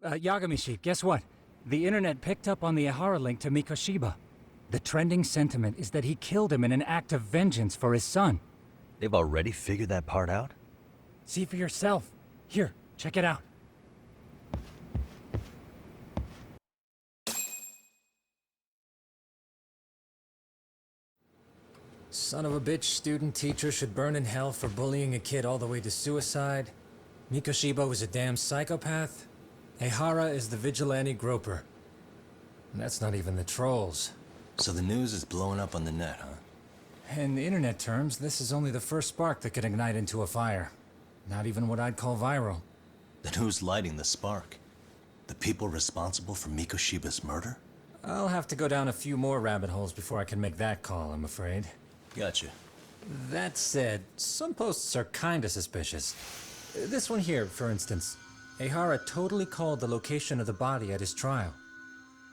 Yagami-shi, guess what? The internet picked up on the Ihara link to Mikoshiba. The trending sentiment is that he killed him in an act of vengeance for his son. They've already figured that part out? See for yourself. Here, check it out. Son of a bitch student teacher should burn in hell for bullying a kid all the way to suicide. Mikoshiba was a damn psychopath. Ihara is the vigilante groper. And that's not even the trolls. So the news is blowing up on the net, huh? In internet terms, this is only the first spark that could ignite into a fire. Not even what I'd call viral. Then who's lighting the spark? The people responsible for Mikoshiba's murder? I'll have to go down a few more rabbit holes before I can make that call, I'm afraid. Gotcha. That said, some posts are kinda suspicious. This one here, for instance. Ihara totally called the location of the body at his trial.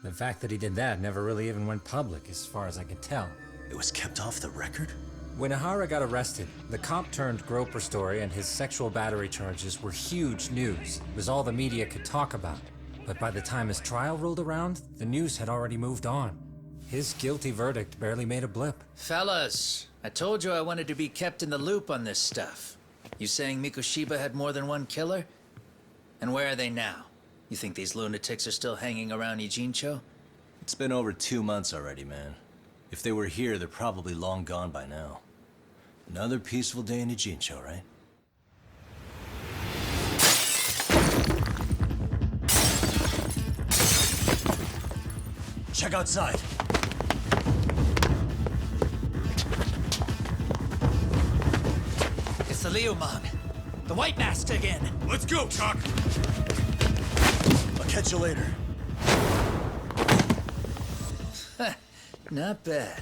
The fact that he did that never really even went public, as far as I can tell. It was kept off the record? When Ihara got arrested, the cop-turned-groper story and his sexual battery charges were huge news. It was all the media could talk about. But by the time his trial rolled around, the news had already moved on. His guilty verdict barely made a blip. Fellas, I told you I wanted to be kept in the loop on this stuff. You saying Mikoshiba had more than one killer? And where are they now? You think these lunatics are still hanging around Ijincho? It's been over 2 months already, man. If they were here, they're probably long gone by now. Another peaceful day in Ijincho, right? Check outside. It's the Leomon. The White Mask again. Let's go, Chuck! I'll catch you later. Not bad.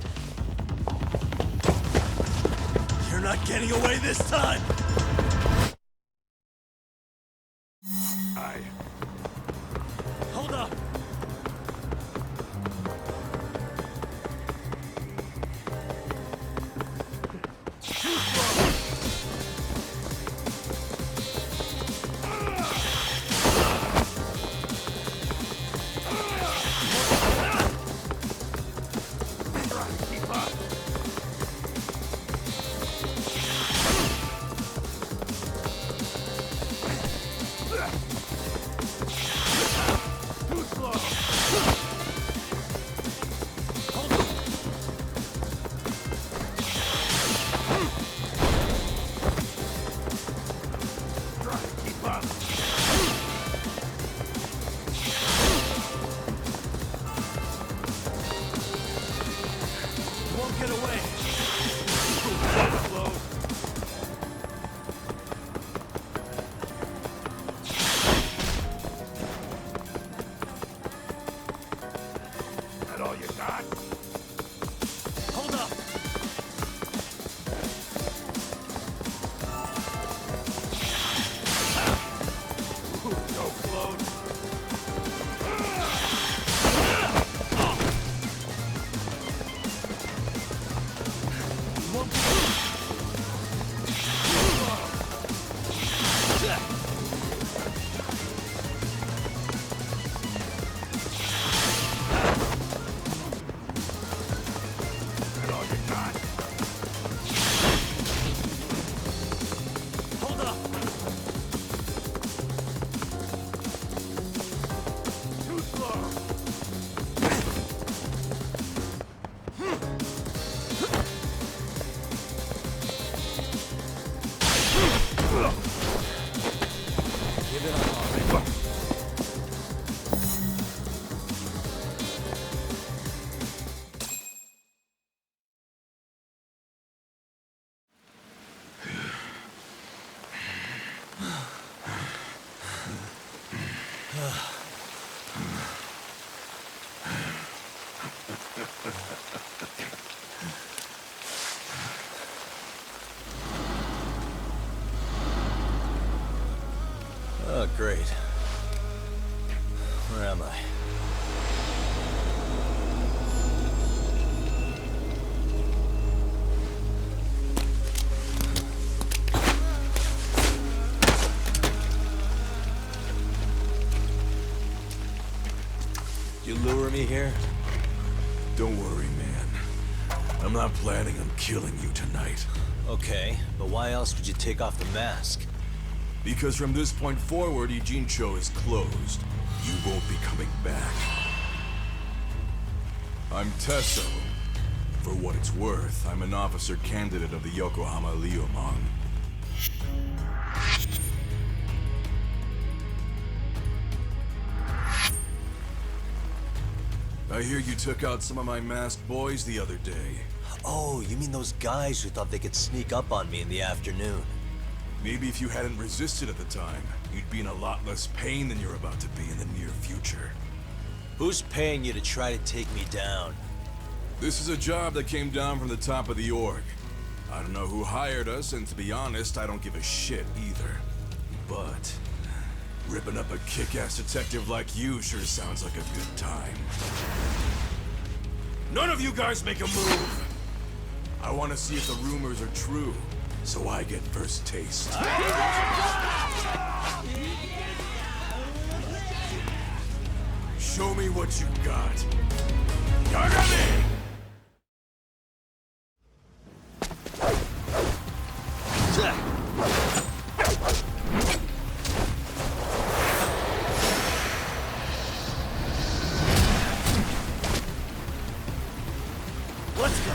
You're not getting away this time! Hold up! Oh, great. Where am I? me here? Don't worry, man. I'm not planning on killing you tonight. Okay, but why else would you take off the mask? Because from this point forward, Ijincho is closed. You won't be coming back. I'm Tesso. For what it's worth, I'm an officer candidate of the Yokohama Ryomon. I hear you took out some of my masked boys the other day. Oh, you mean those guys who thought they could sneak up on me in the afternoon? Maybe if you hadn't resisted at the time, you'd be in a lot less pain than you're about to be in the near future. Who's paying you to try to take me down? This is a job that came down from the top of the org. I don't know who hired us, and to be honest, I don't give a shit either. But ripping up a kick-ass detective like you sure sounds like a good time. None of you guys make a move! I want to see if the rumors are true, so I get first taste. Show me what you got. Yagami! Let's go.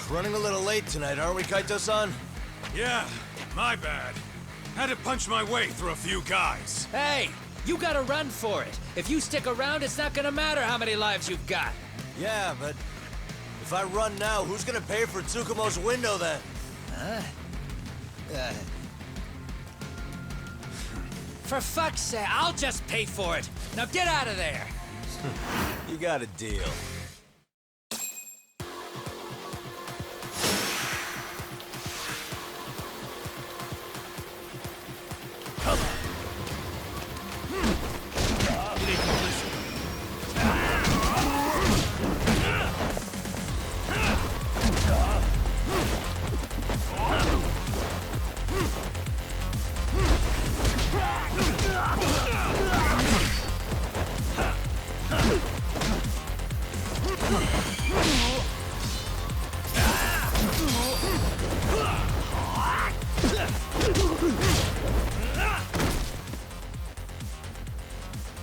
Running a little late tonight, aren't we, Kaito-san? Yeah, my bad. Had to punch my way through a few guys. Hey, you gotta run for it. If you stick around, it's not gonna matter how many lives you've got. Yeah, but if I run now, who's gonna pay for Tsukumo's window then? For fuck's sake, I'll just pay for it. Now get out of there. You got a deal.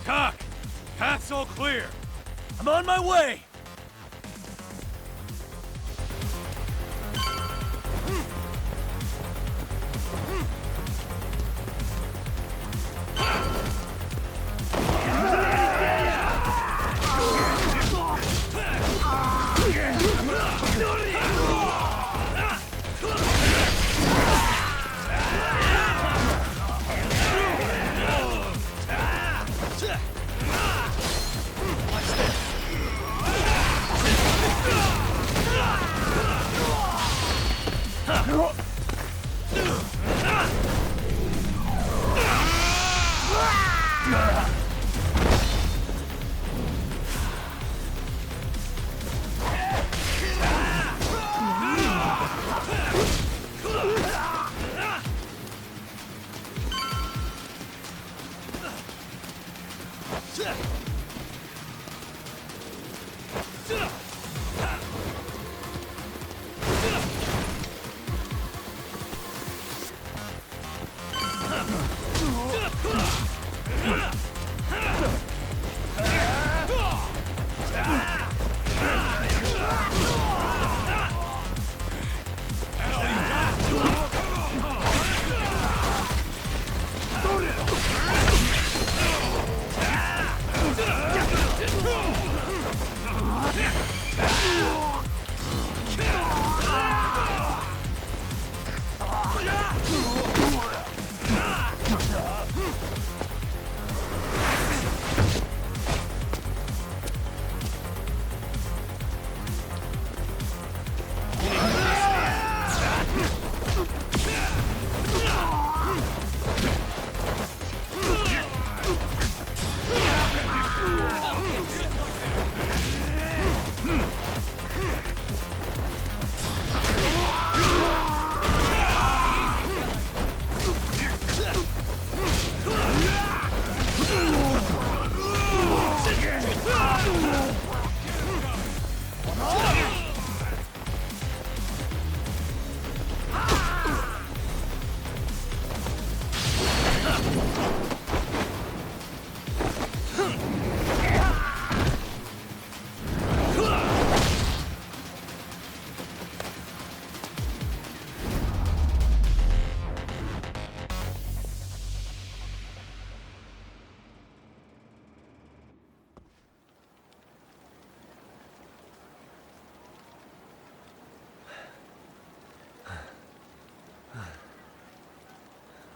Tak! Path's all clear! I'm on my way!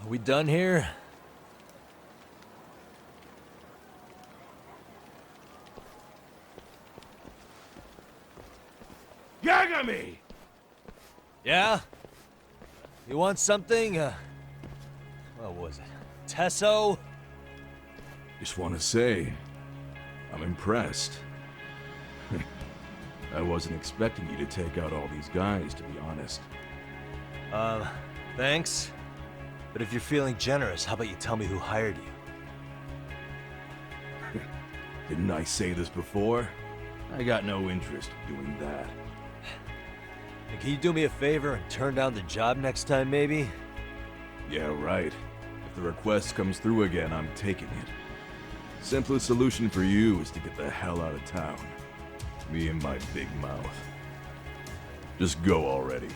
Are we done here? Yagami! Yeah? You want something? What was it? Tesso? Just want to say, I'm impressed. I wasn't expecting you to take out all these guys, to be honest. Thanks. But if you're feeling generous, how about you tell me who hired you? Didn't I say this before? I got no interest in doing that. And can you do me a favor and turn down the job next time, maybe? Yeah, right. If the request comes through again, I'm taking it. Simplest solution for you is to get the hell out of town. Me and my big mouth. Just go already.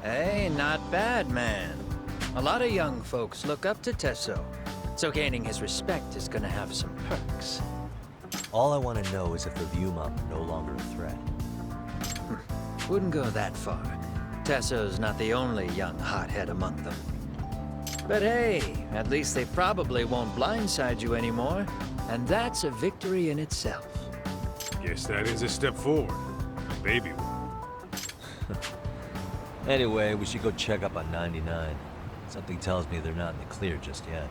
Hey, not bad, man. A lot of young folks look up to Tesso, so gaining his respect is gonna have some perks. All I want to know is if the Viewmom are no longer a threat. Wouldn't go that far. Tesso's not the only young hothead among them. But hey, at least they probably won't blindside you anymore, and that's a victory in itself. Guess that is a step forward. A baby one. Anyway, we should go check up on 99. Something tells me they're not in the clear just yet.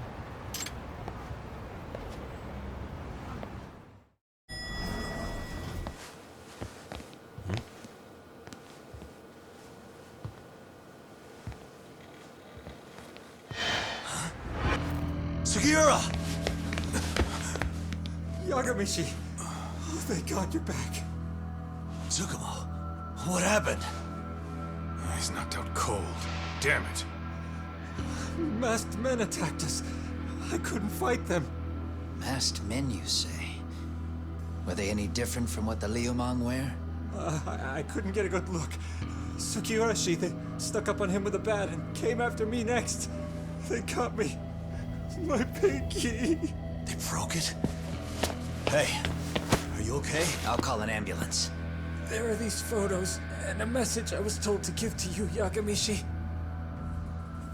Sugiura! Yagamishi! Oh, thank God you're back. Tsukumo, what happened? He's knocked out cold. Damn it. Masked men attacked us. I couldn't fight them. Masked men, you say? Were they any different from what the Liumang wear? I couldn't get a good look. Sugiura, they stuck up on him with a bat and came after me next. They got me. My pinky. They broke it? Hey, are you okay? I'll call an ambulance. There are these photos and a message I was told to give to you, Yagamishi.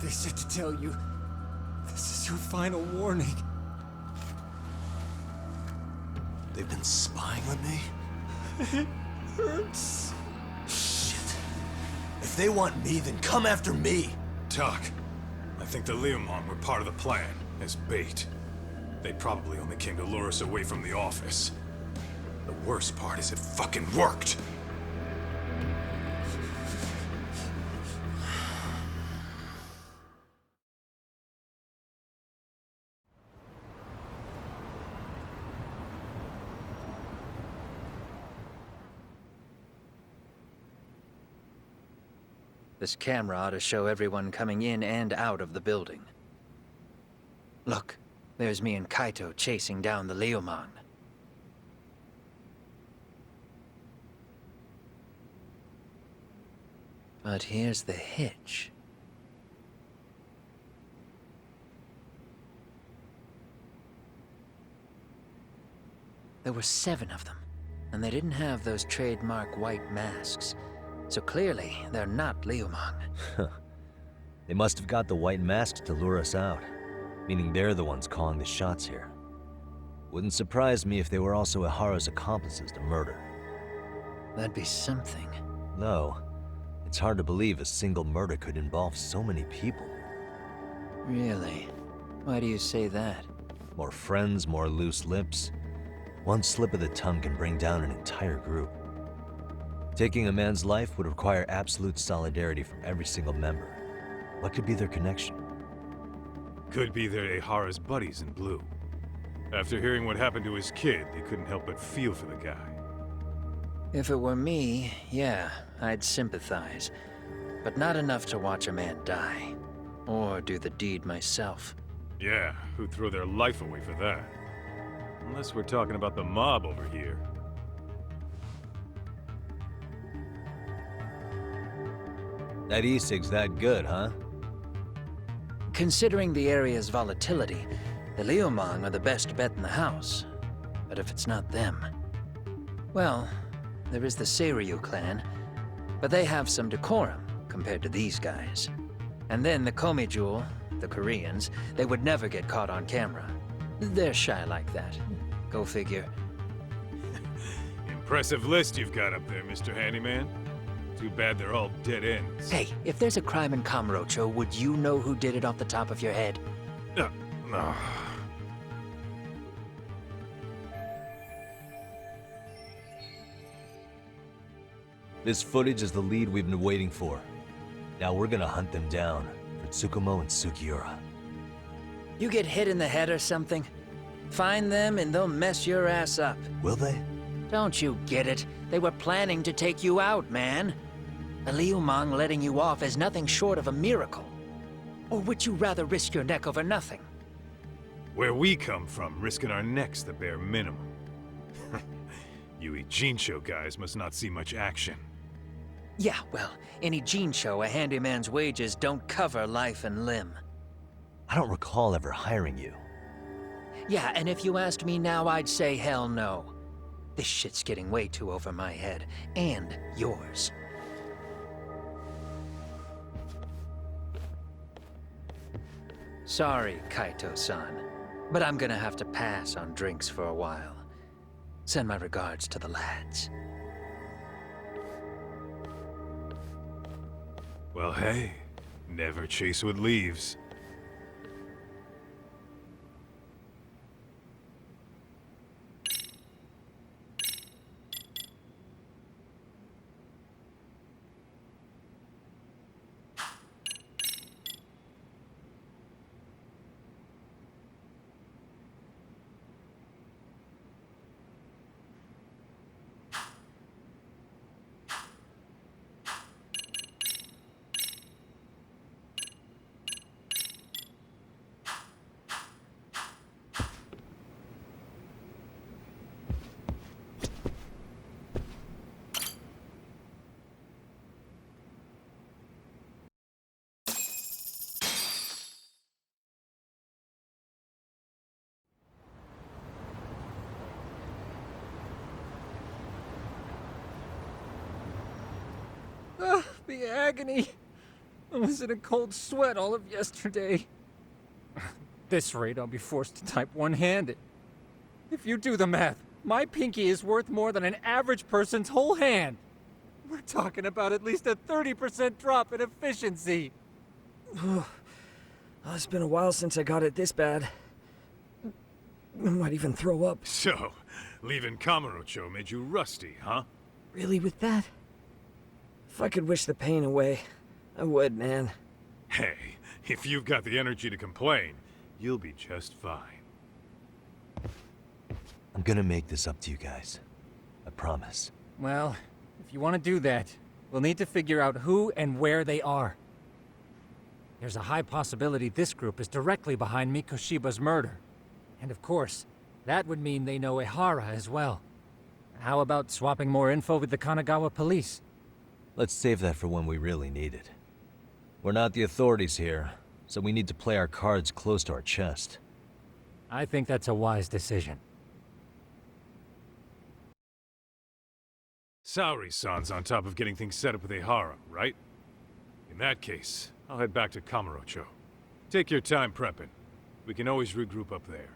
They said to tell you, this is your final warning. They've been spying on me? It hurts. Shit. If they want me, then come after me. Talk. I think the Liumang were part of the plan, as bait. They probably only came to lure us away from the office. The worst part is it fucking worked. This camera ought to show everyone coming in and out of the building. Look, there's me and Kaito chasing down the Liumang. But here's the hitch. There were 7 of them, and they didn't have those trademark white masks. So clearly, they're not Liumang. They must have got the white masks to lure us out, meaning they're the ones calling the shots here. Wouldn't surprise me if they were also Ihara's accomplices to murder. That'd be something. Though, it's hard to believe a single murder could involve so many people. Really? Why do you say that? More friends, more loose lips. One slip of the tongue can bring down an entire group. Taking a man's life would require absolute solidarity from every single member. What could be their connection? Could be they're Ihara's buddies in blue. After hearing what happened to his kid, they couldn't help but feel for the guy. If it were me, yeah, I'd sympathize. But not enough to watch a man die. Or do the deed myself. Yeah, who'd throw their life away for that? Unless we're talking about the mob over here. That e-cig's that good, huh? Considering the area's volatility, the Liumang are the best bet in the house. But if it's not them... Well, there is the Seiryu clan, but they have some decorum compared to these guys. And then the Komijul, the Koreans, they would never get caught on camera. They're shy like that. Go figure. Impressive list you've got up there, Mr. Handyman. Too bad they're all dead ends. Hey, if there's a crime in Kamurocho, would you know who did it off the top of your head? No. This footage is the lead we've been waiting for. Now we're gonna hunt them down for Tsukumo and Sugiura. You get hit in the head or something? Find them and they'll mess your ass up. Will they? Don't you get it? They were planning to take you out, man. A Liumang letting you off is nothing short of a miracle. Or would you rather risk your neck over nothing? Where we come from, risking our necks the bare minimum. You Ijincho guys must not see much action. Yeah, well, in Ijincho, a handyman's wages don't cover life and limb. I don't recall ever hiring you. Yeah, and if you asked me now, I'd say hell no. This shit's getting way too over my head. And yours. Sorry, Kaito-san, but I'm gonna have to pass on drinks for a while. Send my regards to the lads. Well, hey, never chase what leaves. Ugh, the agony. I was in a cold sweat all of yesterday. At this rate, I'll be forced to type one-handed. If you do the math, my pinky is worth more than an average person's whole hand. We're talking about at least a 30% drop in efficiency. It's been a while since I got it this bad. I might even throw up. So, Leaving Kamurocho made you rusty, huh? Really with that? If I could wish the pain away, I would, man. Hey, if you've got the energy to complain, you'll be just fine. I'm gonna make this up to you guys. I promise. Well, if you want to do that, we'll need to figure out who and where they are. There's a high possibility this group is directly behind Mikoshiba's murder. And of course, that would mean they know Ehara as well. How about swapping more info with the Kanagawa police? Let's save that for when we really need it. We're not the authorities here, so we need to play our cards close to our chest. I think that's a wise decision. Saori-san's on top of getting things set up with Ehara, right? In that case, I'll head back to Kamurocho. Take your time prepping. We can always regroup up there.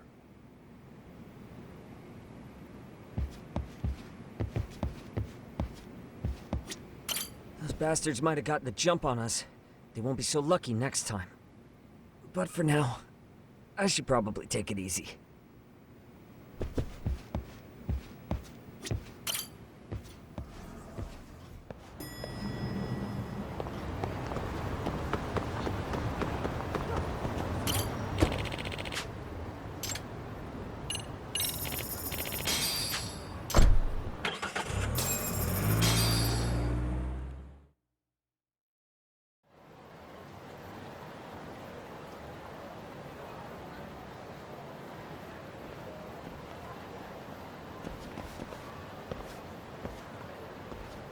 Those bastards might have gotten the jump on us. They won't be so lucky next time. But for now, I should probably take it easy.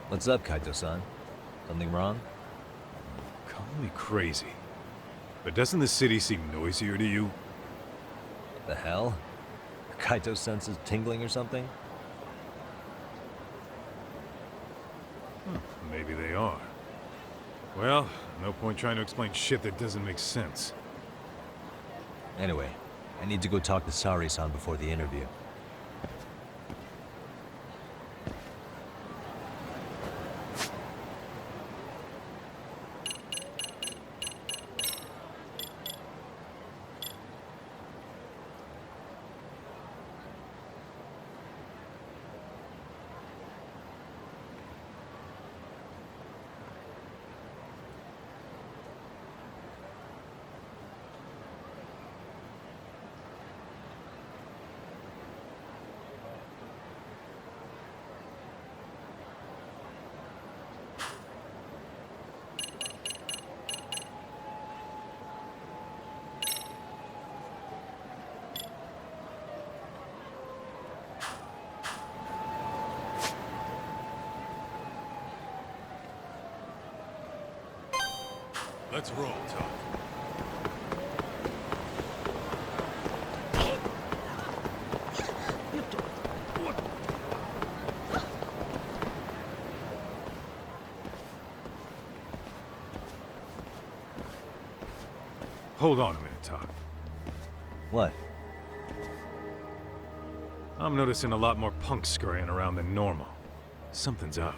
What's up, Kaito-san? Something wrong? Call me crazy, but doesn't the city seem noisier to you? What the hell? Are Kaito's senses tingling or something? Maybe they are. Well, no point trying to explain shit that doesn't make sense. Anyway, I need to go talk to Saori-san before the interview. Let's roll, Todd. Hold on a minute, Todd. What? I'm noticing a lot more punks scurrying around than normal. Something's up.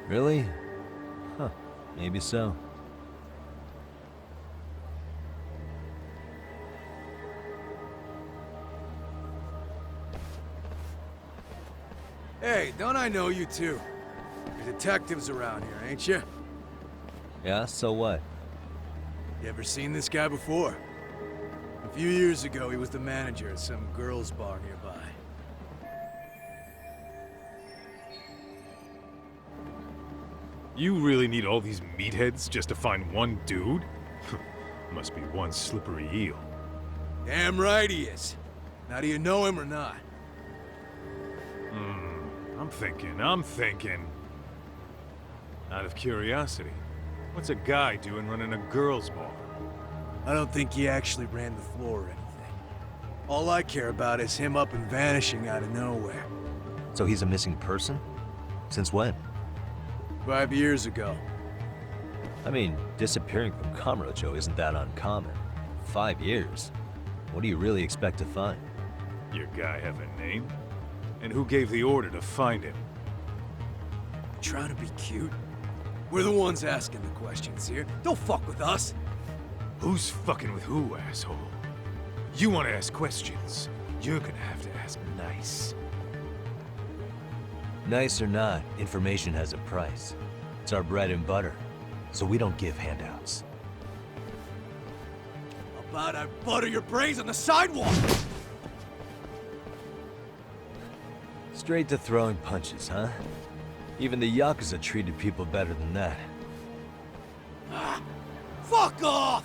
Really? Huh. Maybe so. Hey, don't I know you two? You're detectives around here, ain't you? Yeah, so what? You ever seen this guy before? A few years ago, he was the manager at some girls' bar nearby. You really need all these meatheads just to find one dude? Must be one slippery eel. Damn right he is. Now, do you know him or not? I'm thinking. Out of curiosity, what's a guy doing running a girls' bar? I don't think he actually ran the floor or anything. All I care about is him up and vanishing out of nowhere. So he's a missing person? Since when? 5 years ago. I mean, disappearing from Kamurocho isn't that uncommon. 5 years? What do you really expect to find? Your guy have a name? And who gave the order to find him? Trying to be cute? We're the ones asking the questions here. Don't fuck with us. Who's fucking with who, asshole? You want to ask questions? You're gonna have to ask nice. Nice or not, information has a price. It's our bread and butter, so we don't give handouts. How about I butter your brains on the sidewalk? Straight to throwing punches, huh? Even the Yakuza treated people better than that. Fuck off!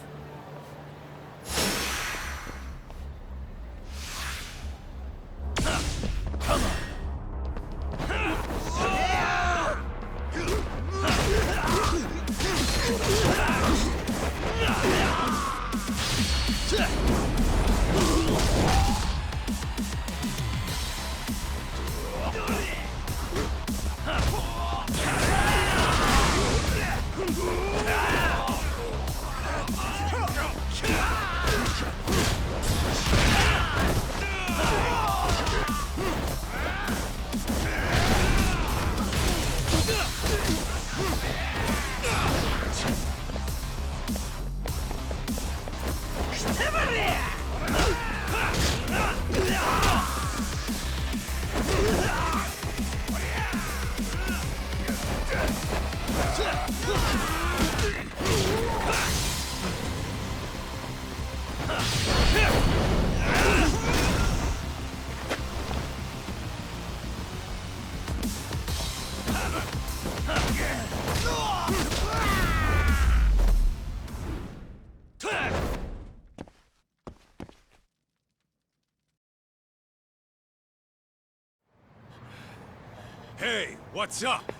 Hey, what's up?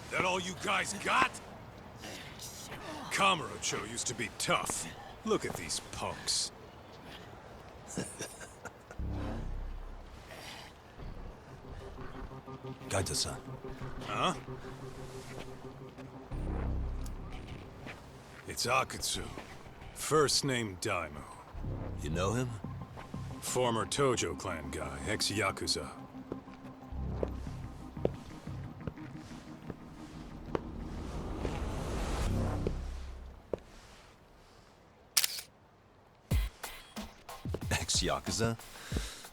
That all you guys got? Kamurocho used to be tough. Look at these punks. Kaito-san. Huh? It's Akutsu. First name Daimyo. You know him? Former Tojo clan guy, ex-yakuza. Ex-yakuza?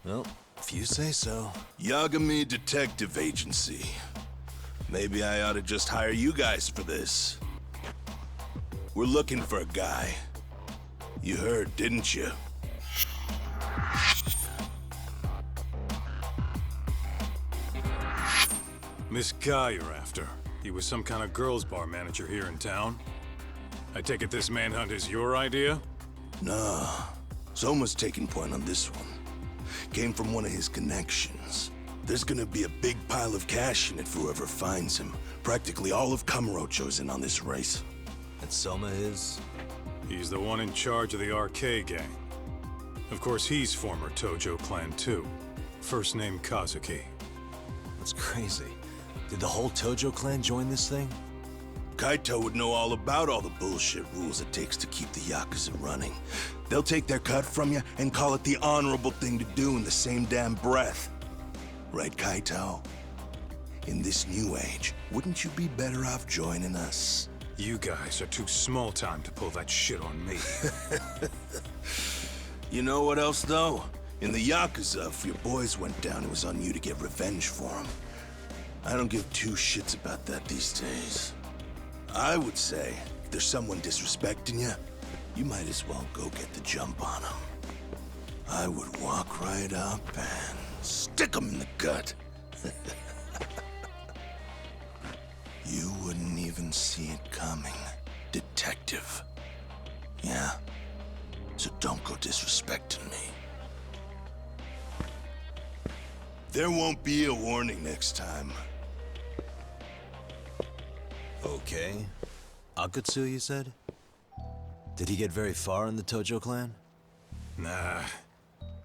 Well, if you say so. Yagami Detective Agency. Maybe I ought to just hire you guys for this. We're looking for a guy. You heard, didn't you? This guy you're after, he was some kind of girls' bar manager here in town? I take it this manhunt is your idea? Nah. Soma's taking point on this one. Came from one of his connections. There's gonna be a big pile of cash in it for whoever finds him. Practically all of Kamurocho's in on this race. And Soma is? He's the one in charge of the RK gang. Of course, he's former Tojo clan too. First name Kazuki. That's crazy. Did the whole Tojo clan join this thing? Kaito would know all about all the bullshit rules it takes to keep the Yakuza running. They'll take their cut from you and call it the honorable thing to do in the same damn breath. Right, Kaito? In this new age, wouldn't you be better off joining us? You guys are too small time to pull that shit on me. You know what else, though? In the Yakuza, if your boys went down, it was on you to get revenge for them. I don't give two shits about that these days. I would say, if there's someone disrespecting you, you might as well go get the jump on them. I would walk right up and stick them in the gut. You wouldn't even see it coming, detective. Yeah? So don't go disrespecting me. There won't be a warning next time. Okay. Akutsu, you said? Did he get very far in the Tojo clan? Nah.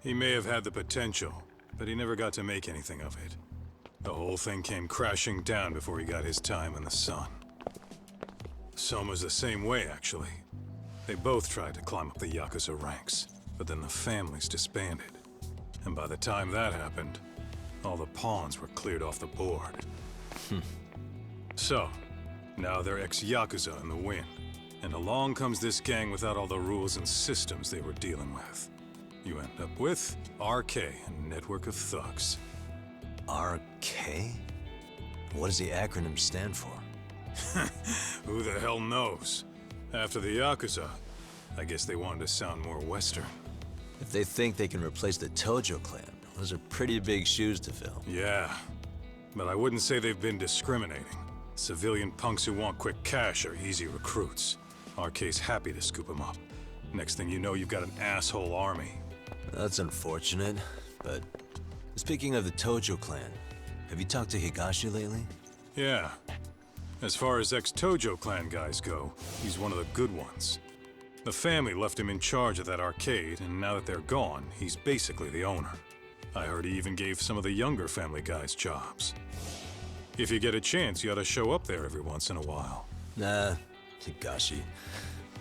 He may have had the potential, but he never got to make anything of it. The whole thing came crashing down before he got his time in the sun. Soma's the same way, actually. They both tried to climb up the Yakuza ranks, but then the families disbanded. And by the time that happened, all the pawns were cleared off the board. So, now they're ex-Yakuza in the wind. And along comes this gang without all the rules and systems they were dealing with. You end up with RK, a network of thugs. RK? What does the acronym stand for? Who the hell knows? After the Yakuza, I guess they wanted to sound more Western. If they think they can replace the Tojo clan, those are pretty big shoes to fill. Yeah, but I wouldn't say they've been discriminating. Civilian punks who want quick cash are easy recruits. RK's happy to scoop them up. Next thing you know, you've got an asshole army. That's unfortunate, but speaking of the Tojo clan, have you talked to Higashi lately? Yeah. As far as ex-Tojo clan guys go, he's one of the good ones. The family left him in charge of that arcade, and now that they're gone, he's basically the owner. I heard he even gave some of the younger family guys jobs. If you get a chance, you ought to show up there every once in a while. Nah, Higashi.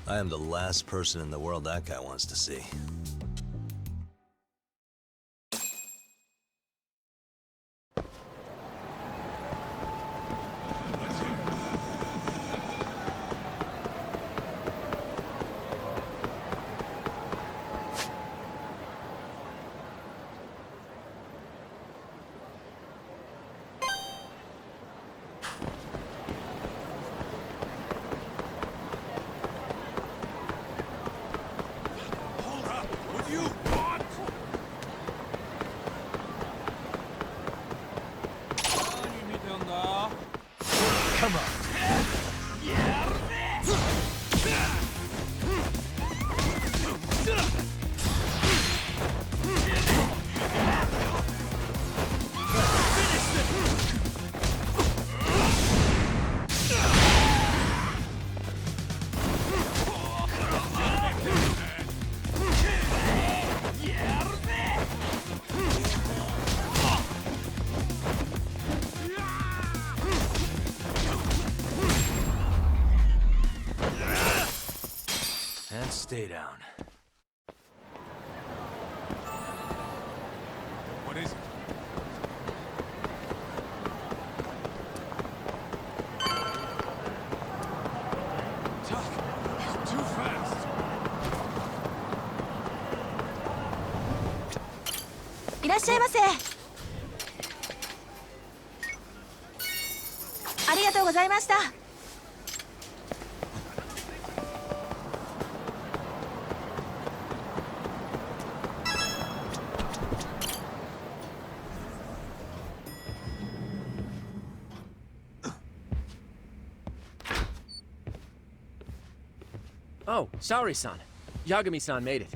I am the last person in the world that guy wants to see. Come on. And stay down. What is it? Tuck, you're too fast. Oh, sorry-san. Yagami-san made it.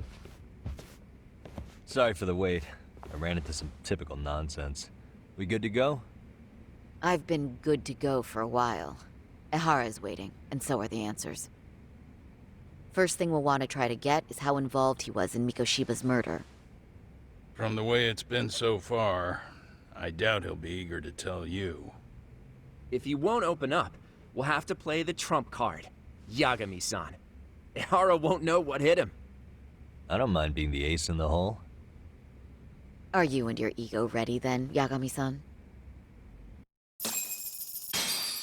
Sorry for the wait. I ran into some typical nonsense. We good to go? I've been good to go for a while. Ehara's waiting, and so are the answers. First thing we'll want to try to get is how involved he was in Mikoshiba's murder. From the way it's been so far, I doubt he'll be eager to tell you. If he won't open up, we'll have to play the trump card. Yagami-san. Ehara won't know what hit him. I don't mind being the ace in the hole. Are you and your ego ready then, Yagami-san?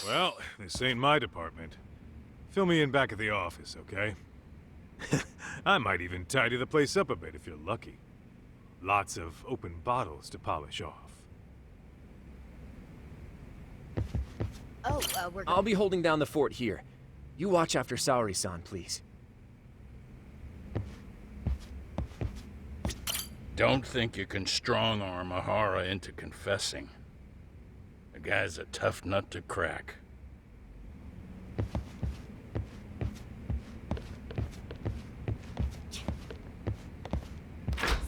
Well, this ain't my department. Fill me in back at the office, okay? I might even tidy the place up a bit if you're lucky. Lots of open bottles to polish off. Oh, I'll be holding down the fort here. You watch after Saori-san, please. Don't think you can strong-arm Ehara into confessing. The guy's a tough nut to crack.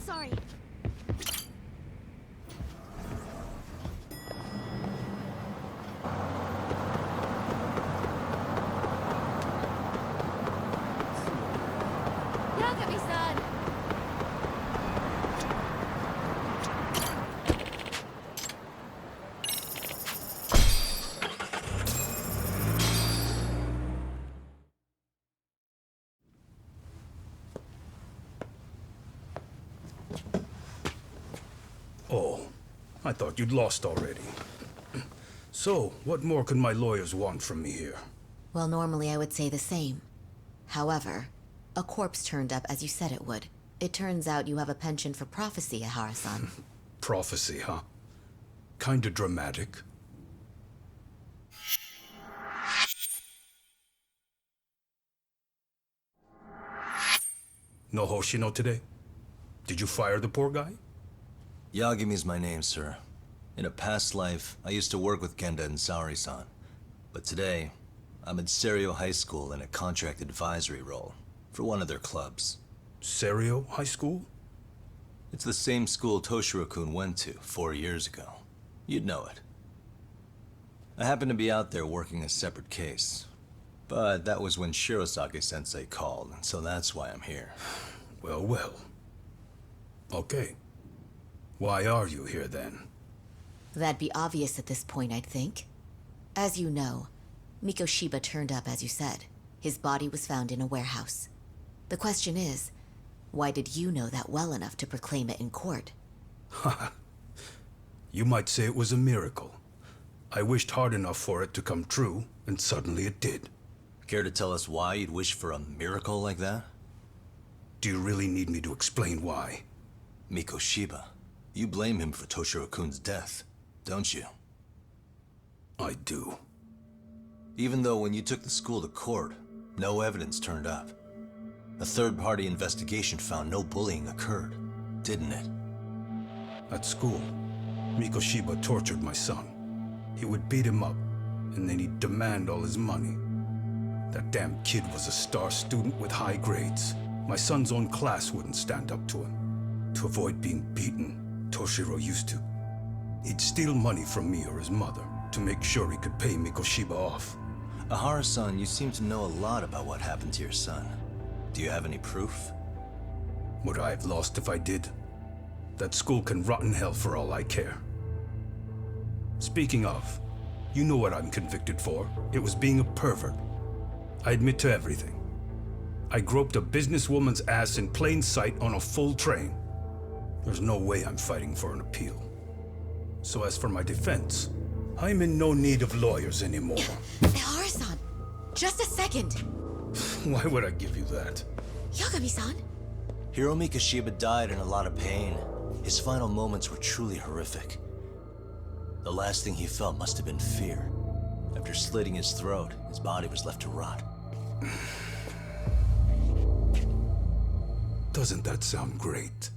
Sorry. Yagami-san! Oh, I thought you'd lost already. So, what more could my lawyers want from me here? Well, normally I would say the same. However, a corpse turned up as you said it would. It turns out you have a penchant for prophecy, Ehara-san. Prophecy, huh? Kinda dramatic. No Hoshino today? Did you fire the poor guy? Yagami's my name, sir. In a past life, I used to work with Genda and Saori-san. But today, I'm at Serio High School in a contract advisory role for one of their clubs. Serio High School? It's the same school Toshiro-kun went to 4 years ago. You'd know it. I happened to be out there working a separate case. But that was when Shirosake-sensei called, so that's why I'm here. Well, well. Okay. Why are you here then? That'd be obvious at this point, I'd think. As you know, Mikoshiba turned up as you said. His body was found in a warehouse. The question is, why did you know that well enough to proclaim it in court? You might say it was a miracle. I wished hard enough for it to come true, and suddenly it did. Care to tell us why you'd wish for a miracle like that? Do you really need me to explain why? Mikoshiba. You blame him for Toshiro-kun's death, don't you? I do. Even though when you took the school to court, no evidence turned up. A third-party investigation found no bullying occurred, didn't it? At school, Mikoshiba tortured my son. He would beat him up, and then he'd demand all his money. That damn kid was a star student with high grades. My son's own class wouldn't stand up to him. To avoid being beaten, Toshiro used to. He'd steal money from me or his mother to make sure he could pay Mikoshiba off. Ahara-san, you seem to know a lot about what happened to your son. Do you have any proof? Would I have lost if I did? That school can rot in hell for all I care. Speaking of, you know what I'm convicted for. It was being a pervert. I admit to everything. I groped a businesswoman's ass in plain sight on a full train. There's no way I'm fighting for an appeal. So as for my defense, I'm in no need of lawyers anymore. Ehara-san, just a second. Why would I give you that? Yagami-san? Hiro Mikoshiba died in a lot of pain. His final moments were truly horrific. The last thing he felt must have been fear. After slitting his throat, his body was left to rot. Doesn't that sound great?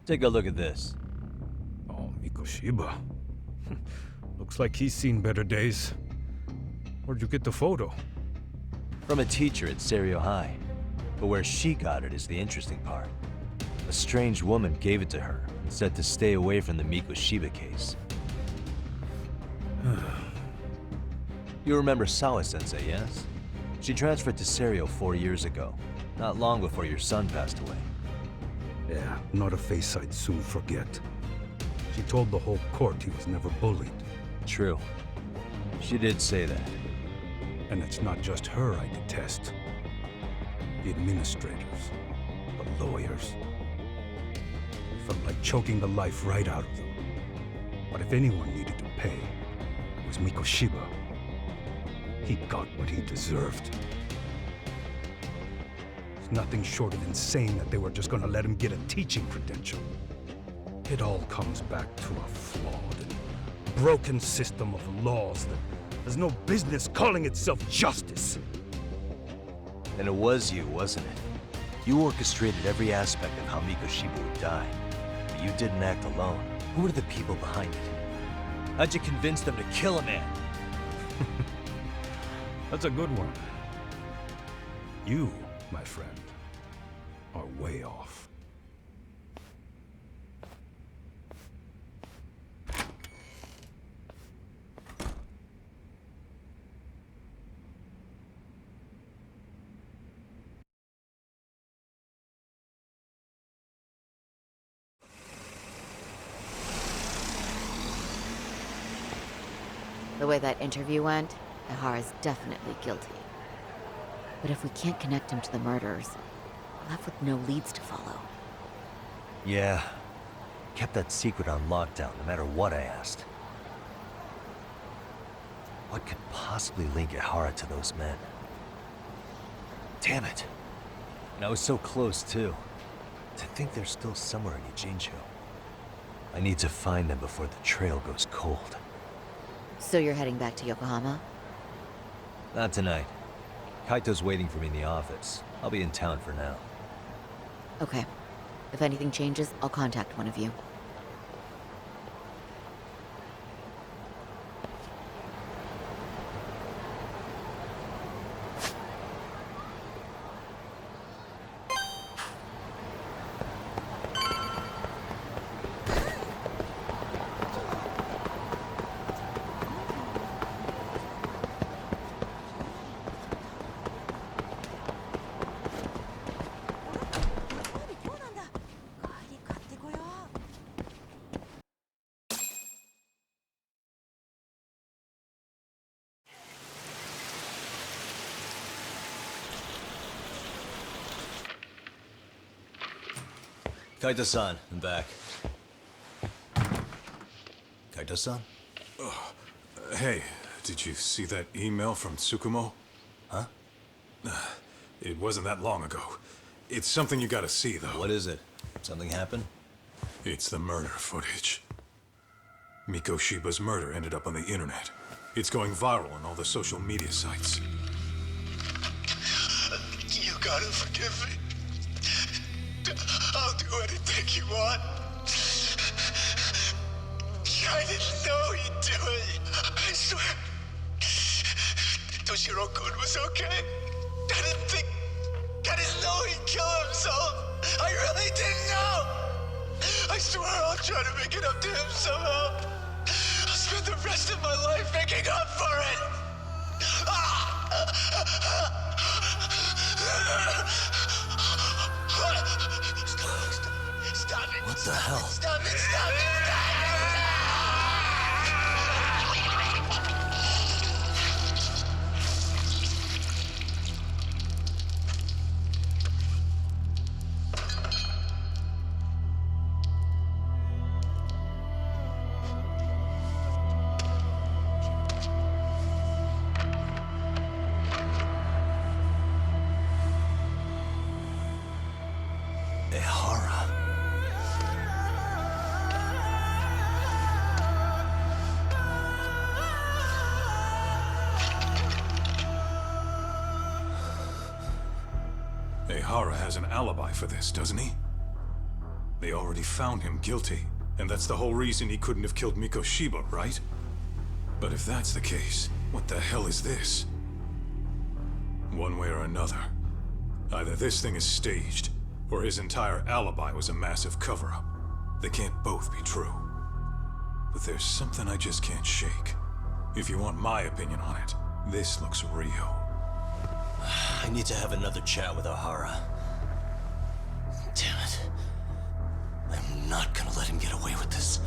Take a look at this. Oh, Mikoshiba. Looks like he's seen better days. Where'd you get the photo? From a teacher at Serio High. But where she got it is the interesting part. A strange woman gave it to her and said to stay away from the Mikoshiba case. You remember Sawa-sensei, yes? She transferred to Serio 4 years ago, not long before your son passed away. Yeah, not a face I'd soon forget. She told the whole court he was never bullied. True. She did say that. And it's not just her I detest. The administrators, the lawyers. It felt like choking the life right out of them. But if anyone needed to pay, it was Mikoshiba. He got what he deserved. It's nothing short of insane that they were just gonna let him get a teaching credential. It all comes back to a flawed and broken system of laws that has no business calling itself justice. And it was you, wasn't it? You orchestrated every aspect of how Mikoshiba would die. But you didn't act alone. Who were the people behind it? How'd you convince them to kill a man? That's a good one. You, my friend, are way off. The way that interview went, Ihara's definitely guilty. But if we can't connect him to the murderers, we're left with no leads to follow. Yeah. Kept that secret on lockdown, no matter what I asked. What could possibly link Ihara to those men? Damn it! And I was so close, too. To think they're still somewhere in Ijincho. I need to find them before the trail goes cold. So you're heading back to Yokohama? Not tonight. Kaito's waiting for me in the office. I'll be in town for now. Okay. If anything changes, I'll contact one of you. Kaito-san, I'm back. Kaito-san? Hey, did you see that email from Tsukumo? Huh? It wasn't that long ago. It's something you gotta see, though. What is it? Something happened? It's the murder footage. Mikoshiba's murder ended up on the internet. It's going viral on all the social media sites. You gotta forgive me. I'll do anything you want. I didn't know he'd do it. I swear. Toshiro-kun was okay. I didn't know he'd kill himself. I really didn't know. I swear I'll try to make it up to him somehow. I'll spend the rest of my life making up for it. Stop it. What the hell? Stop it, stop it, Ihara has an alibi for this, doesn't he? They already found him guilty, and that's the whole reason he couldn't have killed Mikoshiba, right? But if that's the case, what the hell is this? One way or another, either this thing is staged, or his entire alibi was a massive cover-up. They can't both be true. But there's something I just can't shake. If you want my opinion on it, this looks real. I need to have another chat with Ihara. Damn it. I'm not gonna let him get away with this.